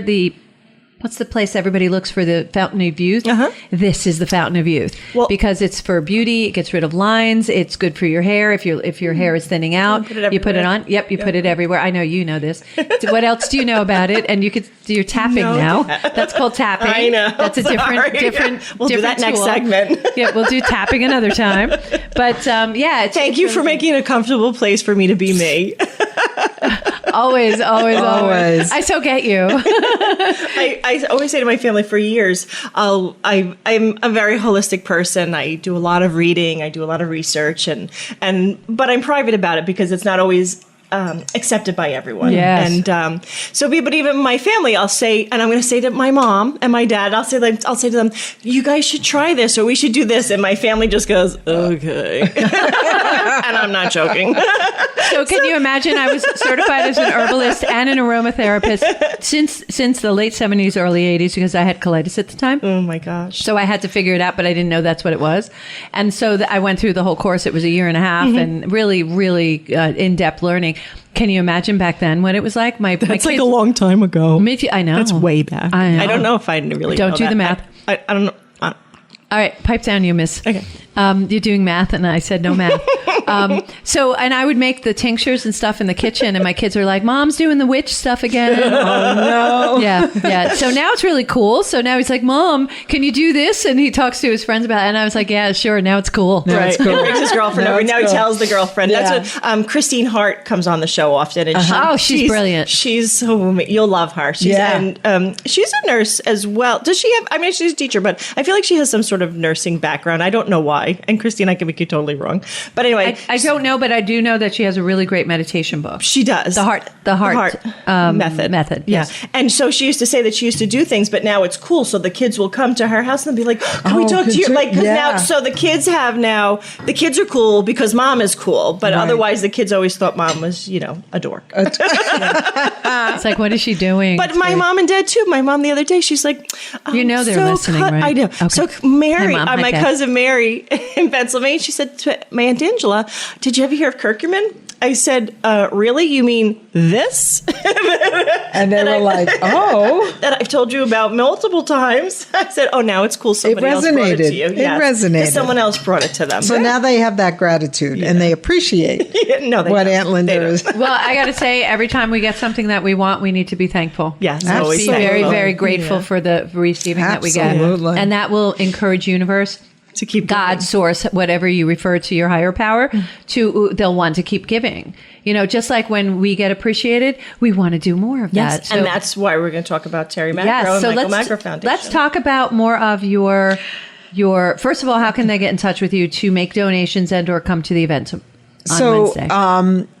Speaker 1: what's the place everybody looks for, the Fountain of Youth? This is the Fountain of Youth because it's for beauty. It gets rid of lines. It's good for your hair. If your hair is thinning out, you put it on. Yep, you put it everywhere. I know you know this. What else do you know about it? And you're tapping now. That's called tapping.
Speaker 2: I know.
Speaker 1: That's a different.
Speaker 2: We'll do that next segment.
Speaker 1: Yeah, we'll do tapping another time. But
Speaker 2: thank you for making it a comfortable place for me to be me.
Speaker 1: Always. I so get you.
Speaker 2: I always say to my family for years, I'm a very holistic person. I do a lot of reading. I do a lot of research, but I'm private about it because it's not always accepted by everyone.
Speaker 1: Yes.
Speaker 2: And but even my family, I'll say, and I'm going to say to my mom and my dad, I'll say to them, you guys should try this or we should do this. And my family just goes, okay. And I'm not joking.
Speaker 1: So can you imagine? I was certified as an herbalist and an aromatherapist since the late 70s, early 80s, because I had colitis at the time.
Speaker 2: Oh my gosh.
Speaker 1: So I had to figure it out, but I didn't know that's what it was. And so I went through the whole course. It was a year and a half and really, really in-depth learning. Can you imagine back then what it was like? My
Speaker 2: That's
Speaker 1: kids,
Speaker 2: like a long time ago.
Speaker 1: I know.
Speaker 2: That's way back.
Speaker 1: I
Speaker 2: don't know if I really
Speaker 1: don't
Speaker 2: know
Speaker 1: do
Speaker 2: that.
Speaker 1: the math.
Speaker 2: I don't know.
Speaker 1: All right, pipe down, you miss.
Speaker 2: Okay.
Speaker 1: You're doing math, and I said no math. And I would make the tinctures and stuff in the kitchen, and my kids are like, "Mom's doing the witch stuff again."
Speaker 5: Oh no!
Speaker 1: Yeah. So now it's really cool. So now he's like, "Mom, can you do this?" And he talks to his friends about it, and I was like, "Yeah, sure." Now it's cool.
Speaker 2: Right.
Speaker 5: It's cool.
Speaker 2: He brings his girlfriend over. Now he tells the girlfriend.
Speaker 5: Yeah.
Speaker 2: That's what Christine Hart comes on the show often, and
Speaker 1: she's brilliant.
Speaker 2: She's so you'll love her. She's a nurse as well. Does she have? I mean, she's a teacher, but I feel like she has some sort of nursing background. I don't know why. And Christine, I can make you totally wrong, but anyway,
Speaker 1: I don't know, but I do know that she has a really great meditation book.
Speaker 2: She does
Speaker 1: the heart method. Yes.
Speaker 2: Yeah, and so she used to say that she used to do things, but now it's cool. So the kids will come to her house and be like, "Can we talk to you?" Like, because now, so the kids are cool because mom is cool, but otherwise the kids always thought mom was, a dork.
Speaker 1: It's like, what is she doing?
Speaker 2: But my mom and dad too. My mom the other day, she's like,
Speaker 1: they're listening, right?
Speaker 2: I do.
Speaker 1: Okay.
Speaker 2: So Mary,
Speaker 1: Hi, Mom.
Speaker 2: my cousin Mary in Pennsylvania, she said to my Aunt Angela, "Did you ever hear of curcumin?" I said, "Really? You mean this?"
Speaker 5: And they were like, "Oh."
Speaker 2: That I've told you about multiple times. I said, "Oh, now it's cool. Somebody else brought it to you."
Speaker 5: It resonated.
Speaker 2: Someone else brought it to them.
Speaker 5: So now they have that gratitude and they appreciate what Aunt Linda is.
Speaker 1: Well, I got to say, every time we get something that we want, we need to be thankful.
Speaker 2: Yes,
Speaker 1: always be very, very grateful for the receiving that we get. And that will encourage universe
Speaker 2: to keep
Speaker 1: God,
Speaker 2: giving.
Speaker 1: source, whatever you refer to your higher power, they'll want to keep giving. Just like when we get appreciated, we want to do more of that.
Speaker 2: So, and that's why we're going to talk about Terrie Magro and Michael Magro Foundation.
Speaker 1: Let's talk about more of your. First of all, how can they get in touch with you to make donations and or come to the event on Wednesday?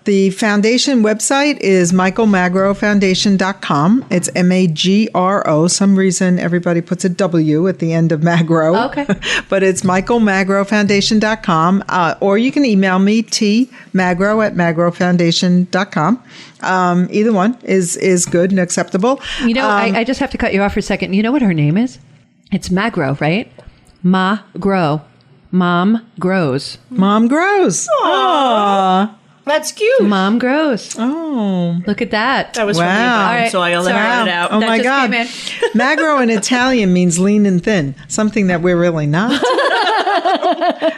Speaker 5: The foundation website is michaelmagrofoundation.com. It's Magro. Some reason everybody puts a W at the end of Magro.
Speaker 1: Okay.
Speaker 5: But it's michaelmagrofoundation.com. Or you can email me, tmagro@magrofoundation.com. Either one is good and acceptable.
Speaker 1: I just have to cut you off for a second. You know what her name is? It's Magro, right? Magro. Mom grows.
Speaker 5: Mom grows. Aww.
Speaker 2: That's cute.
Speaker 1: Mom grows.
Speaker 5: Oh.
Speaker 1: Look at that.
Speaker 2: That was from me, so I let it out.
Speaker 5: Oh, my God. Magro in Italian means lean and thin, something that we're really not.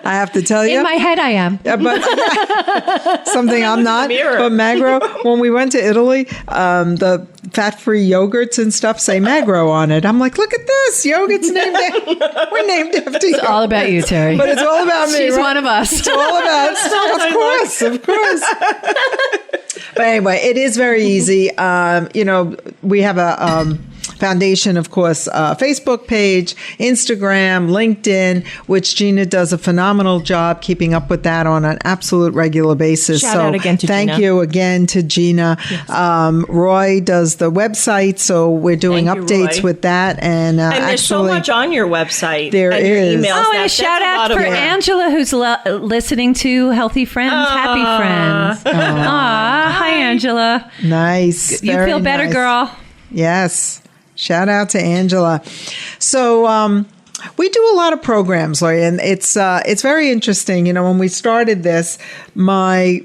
Speaker 5: I have to tell you.
Speaker 1: In my head, I am.
Speaker 5: But something I'm not. But Magro, when we went to Italy, the fat-free yogurts and stuff say Magro on it. I'm like, look at this. Yogurt's named we're named after you.
Speaker 1: It's all about you, Terrie.
Speaker 5: But it's all about me.
Speaker 1: She's
Speaker 5: right?
Speaker 1: one of us.
Speaker 5: It's all about us. Of course. But anyway, it is very easy. We have a Foundation, of course, Facebook page, Instagram, LinkedIn, which Gina does a phenomenal job keeping up with that on an absolute regular basis.
Speaker 2: Shout out again to
Speaker 5: thank
Speaker 2: Gina.
Speaker 5: you again to Gina.
Speaker 2: Yes.
Speaker 5: Roy does the website, so we're doing updates
Speaker 2: Roy.
Speaker 5: with that. And
Speaker 2: there's so much on your website.
Speaker 5: There
Speaker 2: and
Speaker 5: is.
Speaker 2: Your emails.
Speaker 1: Oh, and a shout out for Angela, who's listening to Healthy Friends, Happy Friends. Hi, Angela.
Speaker 5: Nice.
Speaker 1: You feel better,
Speaker 5: nice.
Speaker 1: girl.
Speaker 5: Yes. Shout out to Angela. So, we do a lot of programs, Lori, and it's very interesting. You know, when we started this, my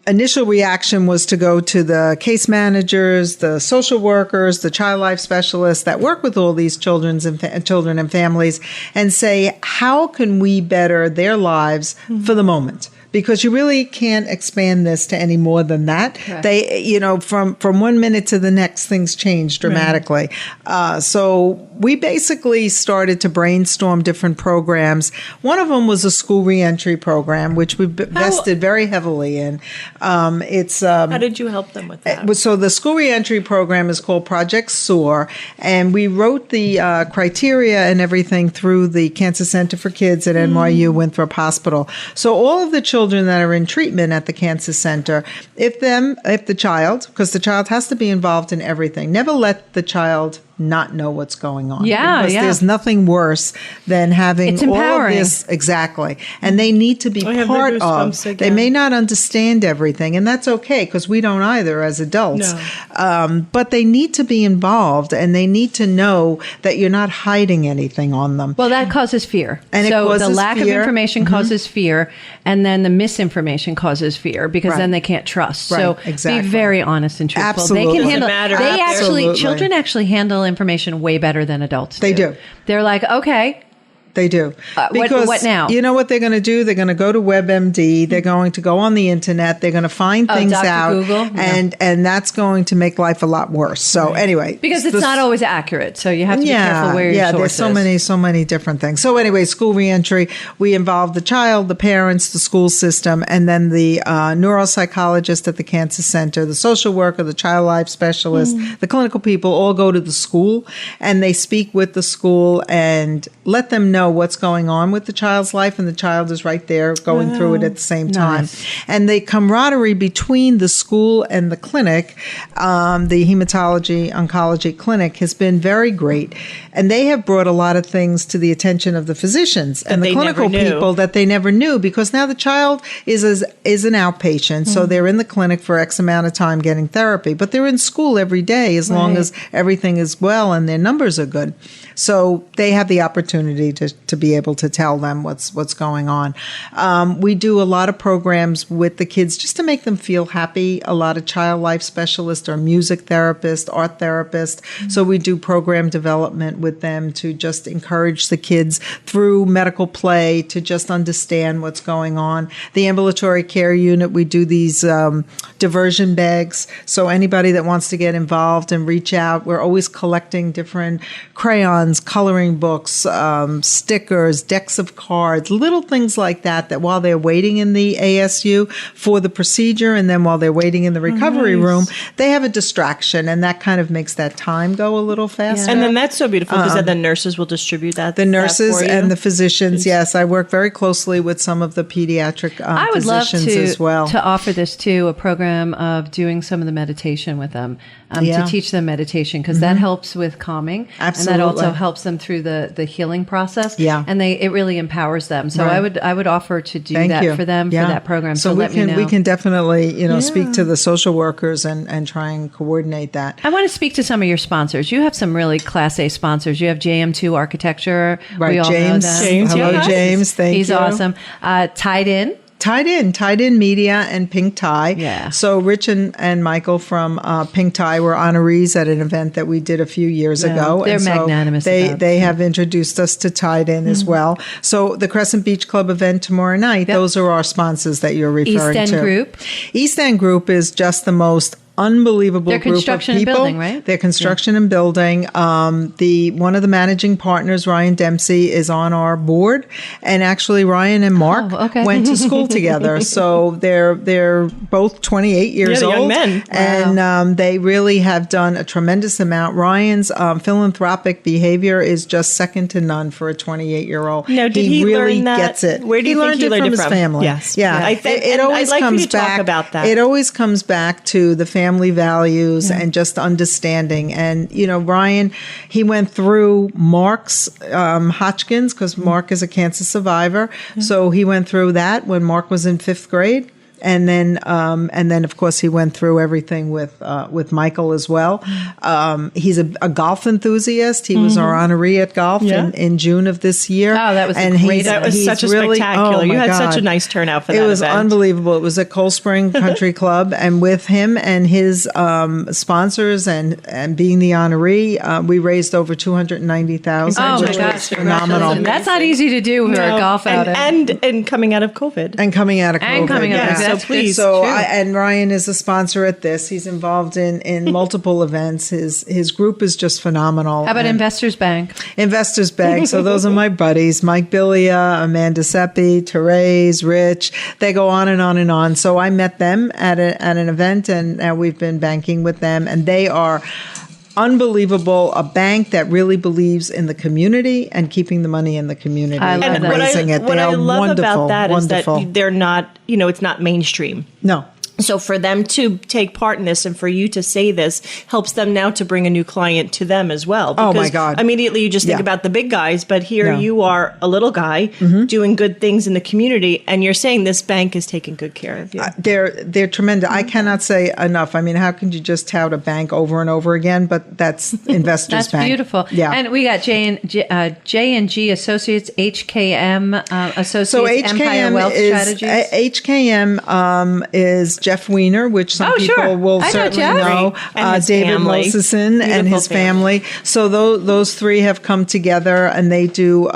Speaker 5: initial reaction was to go to the case managers, the social workers, the child life specialists that work with all these children and families, and say, how can we better their lives for the moment? Because you really can't expand this to any more than that. Right. They, you know, from 1 minute to the next, things change dramatically. Right. So we basically started to brainstorm different programs. One of them was a school reentry program, which we invested very heavily in.
Speaker 2: How did you help them with that?
Speaker 5: So the school reentry program is called Project Soar, and we wrote the criteria and everything through the Cancer Center for Kids at NYU Winthrop Hospital. So all of the children that are in treatment at the Cancer Center, if the child, because the child has to be involved in everything, never let the child not know what's going on. Because there's nothing worse than having all of this. Exactly. And they need to be part of. They may not understand everything, and that's okay, because we don't either as adults. No. But they need to be involved, and they need to know that you're not hiding anything on them.
Speaker 1: Well, that causes fear.
Speaker 5: And
Speaker 1: so the lack of information causes fear, and then the misinformation causes fear, because then they can't trust. So be very honest and truthful.
Speaker 5: Absolutely.
Speaker 1: They can handle. Children actually handle information way better than adults do.
Speaker 5: They do.
Speaker 1: They're like, okay.
Speaker 5: They do. Because
Speaker 1: what now?
Speaker 5: You know what they're going to do? They're going to go to WebMD. They're going to go on the internet. They're going to find things
Speaker 1: Dr.
Speaker 5: out.
Speaker 1: Google?
Speaker 5: And that's going to make life a lot worse. So anyway.
Speaker 1: Because it's not always accurate. So you have to be careful where your source
Speaker 5: is. There's so many different things. So anyway, school reentry, we involve the child, the parents, the school system, and then the neuropsychologist at the Cancer Center, the social worker, the child life specialist, the clinical people all go to the school, and they speak with the school and let them know what's going on with the child's life, and the child is right there going through it at the same time. And the camaraderie between the school and the clinic, the hematology oncology clinic, has been very great. And they have brought a lot of things to the attention of the physicians and the clinical people that they never knew, because now the child is an outpatient, so they're in the clinic for X amount of time getting therapy, but they're in school every day as long as everything is well and their numbers are good. So they have the opportunity to be able to tell them what's going on. We do a lot of programs with the kids just to make them feel happy. A lot of child life specialists are music therapists, art therapists. So we do program development with them to just encourage the kids through medical play to just understand what's going on. The ambulatory care unit, we do these diversion bags. So anybody that wants to get involved and reach out, we're always collecting different crayons, coloring books, stickers, decks of cards, little things like that while they're waiting in the ASU for the procedure, and then while they're waiting in the recovery room, they have a distraction, and that kind of makes that time go a little faster.
Speaker 2: And then that's so beautiful, because then the nurses will distribute that.
Speaker 5: The nurses and the physicians, yes. I work very closely with some of the pediatric
Speaker 1: I would
Speaker 5: physicians
Speaker 1: love
Speaker 5: as well.
Speaker 1: to offer this too, a program of doing some of the meditation with them, to teach them meditation, because that helps with calming.
Speaker 5: Absolutely.
Speaker 1: And that also helps them through the healing process.
Speaker 5: Yeah.
Speaker 1: And it really empowers them. So I would offer to do that for them for that program. So let me know.
Speaker 5: We can definitely, speak to the social workers and try and coordinate that.
Speaker 1: I want to speak to some of your sponsors. You have some really Class A sponsors. You have JM2 Architecture.
Speaker 5: Right,
Speaker 1: we all
Speaker 5: James.
Speaker 1: know them.
Speaker 5: Hello, James. Thank you.
Speaker 1: He's awesome. Tied In.
Speaker 5: Tied In Media and Pink Tie.
Speaker 1: Yeah.
Speaker 5: So Rich and Michael from Pink Tie were honorees at an event that we did a few years ago.
Speaker 1: They're
Speaker 5: and
Speaker 1: magnanimous.
Speaker 5: They have introduced us to Tied In as well. So the Crescent Beach Club event tomorrow night, those are our sponsors that you're referring to.
Speaker 1: East End Group.
Speaker 5: East End Group is just the most unbelievable
Speaker 1: They're
Speaker 5: group of
Speaker 1: construction
Speaker 5: people.
Speaker 1: and building, right?
Speaker 5: They're construction and building. One of the managing partners, Ryan Dempsey, is on our board, and actually Ryan and Mark went to school together. So they're both 28 years old,
Speaker 2: young men,
Speaker 5: and they really have done a tremendous amount. Ryan's philanthropic behavior is just second to none for a 28-year-old.
Speaker 2: Now, did he
Speaker 5: really
Speaker 2: learn that?
Speaker 5: Gets it.
Speaker 2: Where do you think he learned it
Speaker 5: from his family?
Speaker 2: Yes,
Speaker 5: yeah.
Speaker 2: It always comes back. Talk about that.
Speaker 5: It always comes back to the family values and just understanding. And Ryan, he went through Mark's Hodgkin's because Mark is a cancer survivor. So he went through that when Mark was in 5th grade. And then, of course, he went through everything with Michael as well. He's a golf enthusiast. He was our honoree at golf in June of this year.
Speaker 1: Oh, that was
Speaker 2: great. That was such a spectacular. You had such a nice turnout for that.
Speaker 5: It was
Speaker 2: event.
Speaker 5: unbelievable. It was at Cold Spring Country Club, and with him and his sponsors and being the honoree, we raised over $290,000.
Speaker 1: Oh my
Speaker 5: which
Speaker 1: gosh,
Speaker 5: was phenomenal.
Speaker 1: That's not easy to do for a golf outing.
Speaker 2: And coming out of COVID.
Speaker 5: And coming out of COVID.
Speaker 1: So please.
Speaker 5: So and Ryan is a sponsor at this. He's involved in multiple events. His group is just phenomenal.
Speaker 1: How about Investors Bank?
Speaker 5: Investors Bank. So those are my buddies: Mike Billia, Amanda Seppi, Therese, Rich. They go on and on and on. So I met them at an event, and we've been banking with them, and they are unbelievable. A bank that really believes in the community and keeping the money in the community and raising it.
Speaker 2: What I love about that is that
Speaker 5: wonderful.
Speaker 2: they're not, it's not mainstream.
Speaker 5: No.
Speaker 2: So for them to take part in this and for you to say this helps them now to bring a new client to them as well. Because
Speaker 5: my God.
Speaker 2: Immediately you just think about the big guys, but here you are a little guy doing good things in the community, and you're saying this bank is taking good care of you.
Speaker 5: They're tremendous. I cannot say enough. I mean, how can you just tout a bank over and over again? But that's Investors
Speaker 1: That's
Speaker 5: Bank.
Speaker 1: beautiful.
Speaker 5: Yeah.
Speaker 1: And we got J&G Associates, HKM Associates,
Speaker 5: So
Speaker 1: Empire Wealth Strategies.
Speaker 5: HKM is Jeff Weiner, which some people will certainly know. David Mosison and his family. So those three have come together, and they do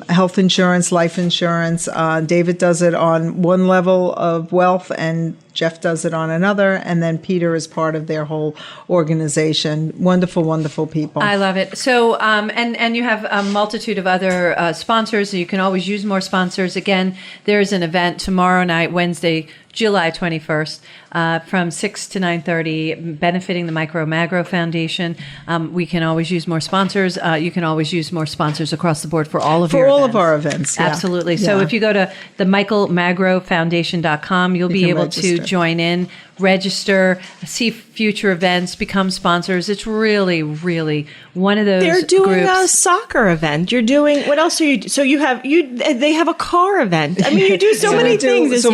Speaker 5: health insurance, life insurance. David does it on one level of wealth, and Jeff does it on another, and then Peter is part of their whole organization. Wonderful, wonderful people.
Speaker 1: I love it. So, and you have a multitude of other sponsors. You can always use more sponsors. Again, there's an event tomorrow night, Wednesday, July 21st, from 6 to 9:30, benefiting the Michael Magro Foundation. We can always use more sponsors. You can always use more sponsors across the board for all of your events.
Speaker 5: For all of our events, yeah.
Speaker 1: Absolutely. So if you go to the michaelmagrofoundation.com, you'll be able to join in, register, see future events, become sponsors. It's really, really one of those
Speaker 2: They're doing
Speaker 1: groups.
Speaker 2: a soccer event. You're doing, what else are you, so they have a car event. I mean, you do so many things.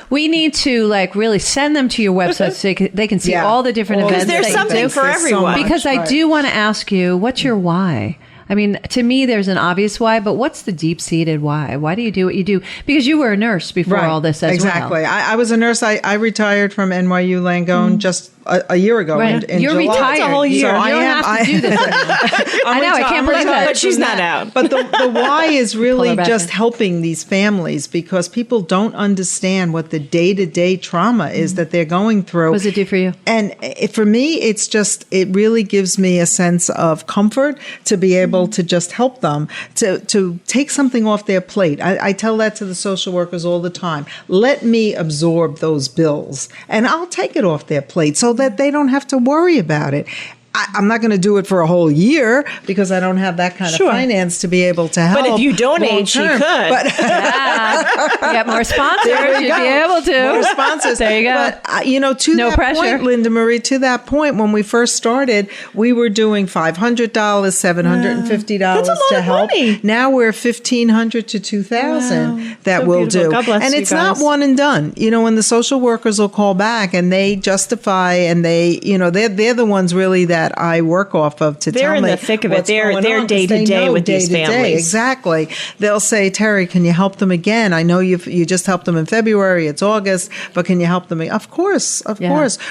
Speaker 1: We need to like really send them to your website so they can see all the different events.
Speaker 2: Because there's something for everyone.
Speaker 1: Because I do want to ask you, what's your why? I mean, to me, there's an obvious why, but what's the deep-seated why? Why do you do what you do? Because you were a nurse before all this as well.
Speaker 5: Exactly. I was a nurse. I retired from NYU Langone just a year ago.
Speaker 1: Right. You're
Speaker 5: July.
Speaker 1: retired.
Speaker 2: That's a whole year.
Speaker 1: So you don't have to do this anymore. I know. I can't believe that.
Speaker 2: But she's not out.
Speaker 5: But the why is really just helping these families, because people don't understand what the day-to-day trauma is that they're going through.
Speaker 1: What does it do for you?
Speaker 5: And for me, it really gives me a sense of comfort to be able to just help them, to take something off their plate. I tell that to the social workers all the time. Let me absorb those bills, and I'll take it off their plate so that they don't have to worry about it. I'm not going to do it for a whole year because I don't have that kind of finance to be able to help.
Speaker 2: But if you donate, she could.
Speaker 5: But
Speaker 1: you get more sponsors. You'd be able to.
Speaker 5: More sponsors.
Speaker 1: There you go.
Speaker 5: But, to
Speaker 1: no
Speaker 5: that
Speaker 1: pressure.
Speaker 5: point, Linda Marie, to that point, when we first started, we were doing $500, $750 to help.
Speaker 2: Money.
Speaker 5: Now we're $1,500 to $2,000 that
Speaker 2: So
Speaker 5: we'll
Speaker 2: beautiful.
Speaker 5: do.
Speaker 2: God bless
Speaker 5: and
Speaker 2: you
Speaker 5: it's
Speaker 2: guys.
Speaker 5: not one and done. When the social workers will call back and they justify and they, they're the ones really that that I work off of to
Speaker 2: They're
Speaker 5: tell
Speaker 2: in
Speaker 5: me
Speaker 2: the thick of it.
Speaker 5: what's
Speaker 2: They're
Speaker 5: going on, 'cause
Speaker 2: day to
Speaker 5: they
Speaker 2: day
Speaker 5: know
Speaker 2: with these
Speaker 5: day to day.
Speaker 2: families.
Speaker 5: Exactly. They'll say, Terrie, can you help them again? I know you just helped them in February. It's August, but can you help them? Of course.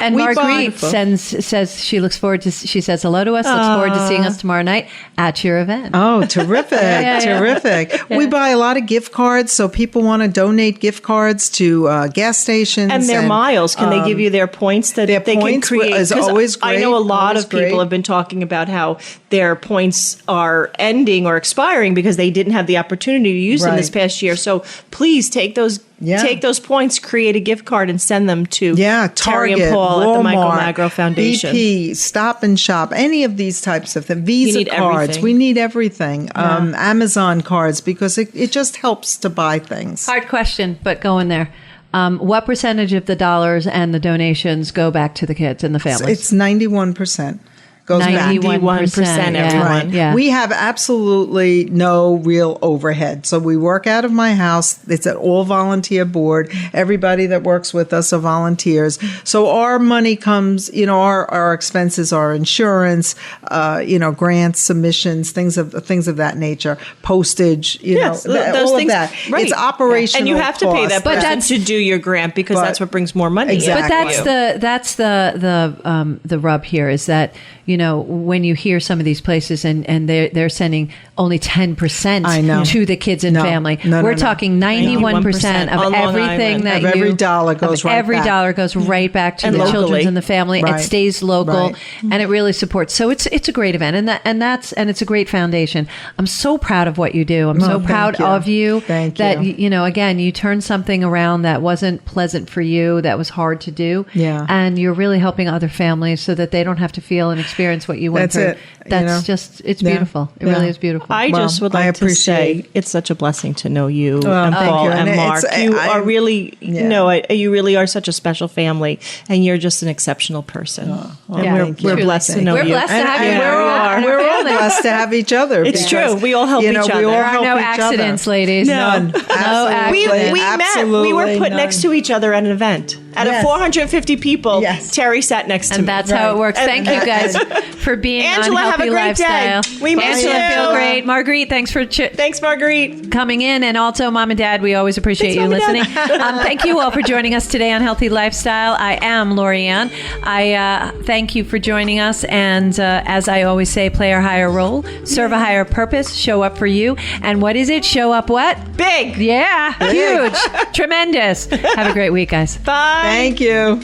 Speaker 1: And Marguerite says she looks forward to. She says hello to us. Looks forward to seeing us tomorrow night at your event.
Speaker 5: Oh, terrific! Terrific.
Speaker 1: Yeah.
Speaker 5: We buy a lot of gift cards, so people want to donate gift cards to gas stations
Speaker 2: and their miles. Can they give you their points that
Speaker 5: their
Speaker 2: they
Speaker 5: points
Speaker 2: can create?
Speaker 5: is always great.
Speaker 2: I know a lot
Speaker 5: Always
Speaker 2: of people
Speaker 5: great.
Speaker 2: have been talking about how their points are ending or expiring because they didn't have the opportunity to use them
Speaker 5: Right.
Speaker 2: this past year. So please take those.
Speaker 5: Yeah.
Speaker 2: Take those points, create a gift card, and send them to
Speaker 5: Terry
Speaker 2: Target,
Speaker 5: and
Speaker 2: Paul
Speaker 5: Walmart,
Speaker 2: at the Michael Magro Foundation.
Speaker 5: BP, Stop and Shop, any of these types of things. Visa
Speaker 2: need
Speaker 5: cards.
Speaker 2: everything.
Speaker 5: We need everything. Amazon cards, because it just helps to buy things.
Speaker 1: Hard question, but go in there. What percentage of the dollars and the donations go back to the kids and the families?
Speaker 5: It's 91%. Goes back.
Speaker 2: 91%, everyone.
Speaker 5: Right.
Speaker 1: Yeah.
Speaker 5: We have absolutely no real overhead. So we work out of my house. It's an all volunteer board. Everybody that works with us are volunteers. So our money comes, our expenses are insurance, grants, submissions, things of that nature, postage,
Speaker 2: Yes,
Speaker 5: all
Speaker 2: those
Speaker 5: of
Speaker 2: things,
Speaker 5: that.
Speaker 2: right.
Speaker 5: It's operational.
Speaker 2: And you have to pay that
Speaker 5: cost.
Speaker 2: person to do your grant because that's what brings more money.
Speaker 5: Exactly.
Speaker 1: But that's the rub here is that when you hear some of these places and they're sending only 10% to the kids and family, we're talking 91% of everything that
Speaker 5: every dollar goes right
Speaker 1: every
Speaker 5: back.
Speaker 1: dollar goes right back to
Speaker 2: And
Speaker 1: the
Speaker 2: locally.
Speaker 1: children and the family.
Speaker 5: Right.
Speaker 1: It stays local,
Speaker 5: Right.
Speaker 1: and it really supports. So it's a great event, and it's a great foundation. I'm so proud of what you do. I'm so
Speaker 5: thank
Speaker 1: proud
Speaker 5: you.
Speaker 1: of you.
Speaker 5: Thank
Speaker 1: that
Speaker 5: you.
Speaker 1: again, you turned something around that wasn't pleasant for you, that was hard to do.
Speaker 5: Yeah.
Speaker 1: And you're really helping other families so that they don't have to feel and experience what you went
Speaker 5: That's
Speaker 1: through.
Speaker 5: it.
Speaker 1: That's just, it's
Speaker 5: Yeah.
Speaker 1: beautiful. It
Speaker 5: Yeah.
Speaker 1: really is beautiful.
Speaker 2: I just would
Speaker 5: I
Speaker 2: like to say
Speaker 5: appreciate-
Speaker 2: it's such a blessing to know you
Speaker 5: Well,
Speaker 2: and
Speaker 5: thank
Speaker 2: Paul
Speaker 5: you.
Speaker 2: and
Speaker 5: And
Speaker 2: Mark.
Speaker 5: it's-
Speaker 2: You
Speaker 5: I-
Speaker 2: are really,
Speaker 5: Yeah.
Speaker 2: you really are such a special family, and you're just an exceptional person. And
Speaker 1: Yeah.
Speaker 2: we're blessed to know
Speaker 1: We're
Speaker 2: you.
Speaker 1: blessed to have you.
Speaker 5: And
Speaker 1: We're all-
Speaker 5: we're all
Speaker 1: family.
Speaker 5: blessed to have each other.
Speaker 2: It's
Speaker 5: because,
Speaker 2: true. We all help each other.
Speaker 5: We all
Speaker 1: There are
Speaker 5: help
Speaker 1: no
Speaker 5: each
Speaker 1: accidents,
Speaker 5: other.
Speaker 1: ladies.
Speaker 5: None.
Speaker 1: No
Speaker 5: Absolutely.
Speaker 1: accidents.
Speaker 2: We met. We were
Speaker 5: Absolutely
Speaker 2: put
Speaker 5: none.
Speaker 2: next to each other at an event. Out of
Speaker 5: Yes.
Speaker 2: 450 people,
Speaker 5: Yes.
Speaker 2: Terrie sat next to
Speaker 1: And
Speaker 2: me.
Speaker 1: that's how it works.
Speaker 2: And-
Speaker 1: Thank you guys for being
Speaker 2: Angela,
Speaker 1: on
Speaker 2: have a
Speaker 1: Healthy
Speaker 2: great day.
Speaker 1: Lifestyle.
Speaker 2: We miss
Speaker 1: Angela,
Speaker 2: you.
Speaker 1: feel great. Marguerite, thanks for
Speaker 2: Thanks, Marguerite.
Speaker 1: coming in, and also Mom and Dad, we always appreciate
Speaker 2: Thanks,
Speaker 1: you
Speaker 2: Mom and
Speaker 1: listening. Thank you all for joining us today on Healthy Lifestyle. I am Lori Anne. I thank you for joining us, and as I always say, play a higher role, serve a higher purpose, show up for you. And what is it? Show up what?
Speaker 2: Big.
Speaker 1: Yeah, huge, tremendous. Have a great week, guys.
Speaker 2: Bye.
Speaker 5: Thank you.